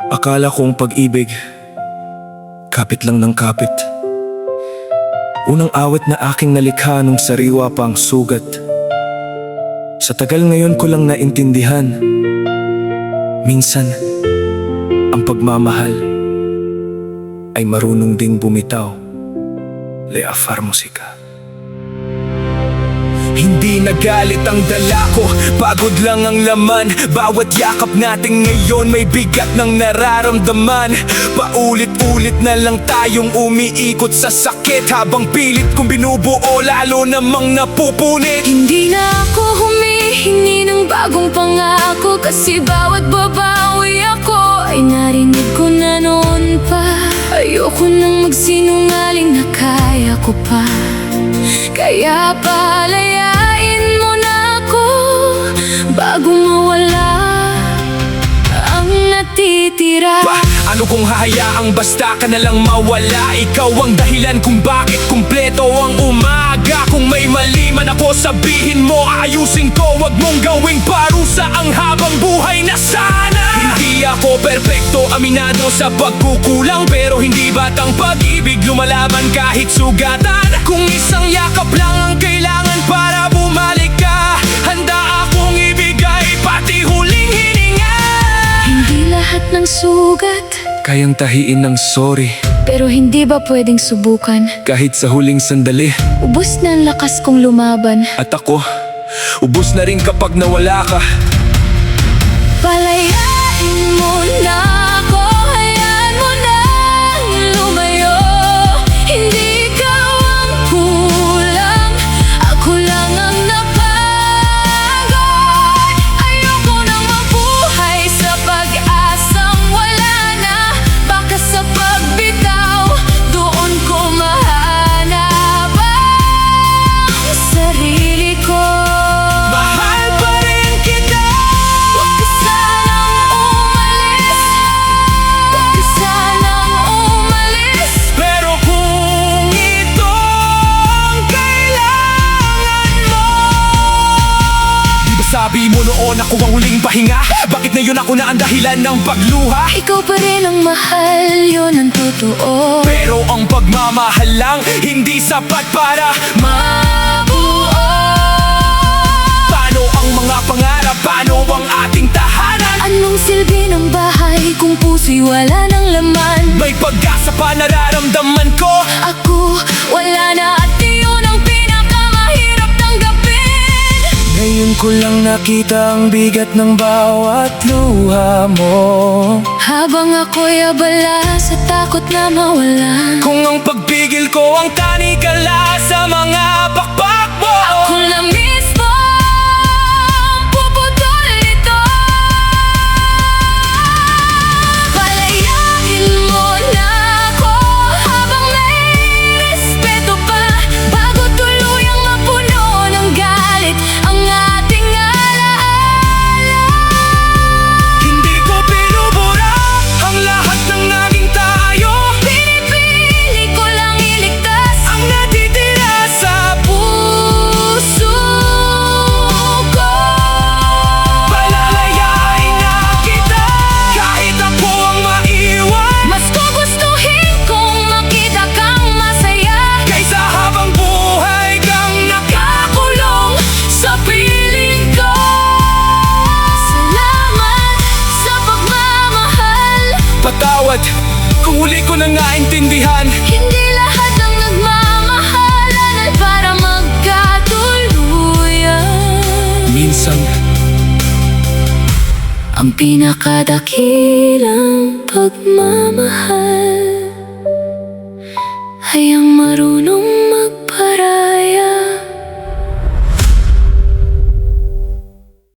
Akala kong pag-ibig, kapit lang ng kapit. Unang awit na aking nalikha nung sariwa pa ang sugat. Sa tagal ngayon ko lang naintindihan, minsan, ang pagmamahal ay marunong ding bumitaw. Lea Farmosica. Hindi nagalit ang dala ko, pagod lang ang laman. Bawat yakap natin ngayon may bigat ng nararamdaman. Paulit-ulit na lang tayong umiikot sa sakit, habang pilit kong binubuo lalo namang napupunit. Hindi na ako humihingi ng bagong pangako, kasi bawat babawi ako ay narinig ko na noon pa. Ayoko nang magsinungaling na kaya ko pa, kaya palayain mo na ako bago mawala ang natitira. Ano kung hahayaang basta ka na lang mawala? Ikaw ang dahilan kung bakit kumpleto ang umaga. Kung may mali man ako, sabihin mo, ayusin ko. Wag mong gawing parusa ang habang buhay na sana. Hindi ako perpekto, aminado sa pagkukulang, pero hindi batang pag-ibig lumalaban kahit sugatan. Kung isang yakap lang ang kailangan para bumalik ka, handa akong ibigay pati huling hininga. Hindi lahat ng sugat Kayang tahiin ng sorry, pero hindi ba pwedeng subukan? kahit sa huling sandali. Ubus na ang lakas kong lumaban. At ako, ubos na rin kapag nawala ka. Palayain mo na ako, hayaan mo nang lumayo. Hindi ikaw ang kulang, ako lang ang napagod. Ayoko nang mabuhay sa pag-asang wala na. Baka sa pagbitaw, doon ko mahanap ang sarili ko. Mahal pa rin kita. Huwag ka sanang umalis, huwag ka sanang umalis. Pero kung ito ang kailangan mo, di ba sabi mo noon ako ang huling pahinga? Bakit ngayon ako na ang dahilan ng pagluha? Ikaw pa rin ang mahal, yun ang totoo. Pero ang pagmamahal lang hindi sapat para Mabuo. paano ang mga pangarap? Paano ang ating tahanan? Anong silbi ng bahay kung puso'y wala ng laman? May pag-asa pa nararamdaman ko. Ako, wala na, at yun ang pinakamahirap tanggapin. Ngayon ko lang nakita ang bigat ng bawat luha mo. Habang ako'y abala sa takot na mawala, Kung ang pagpigil ko ang tanikala sa mga pakpak mo, ako na mismo ang puputol nito. Palayain mo na ako habang may respeto pa, bago tuluyang mapuno ng galit ang ating alaala. hindi ko pinubura ang lahat ng naging tayo. Pinipili ko lang iligtas Ang natitira sa puso ko. palalayain na kita, kahit ako ang maiwan, Mas gugustuhin kong makita kang masaya, kaysa habang buhay kang kakulong sa piling ko. Salamat sa pagmamahal. patawad kung huli ko na nga intindihan. Hindi lahat ng nagmamahalan ay para magkatuluyan. Minsan Ang pinakadakilang pagmamahal ay ang marunong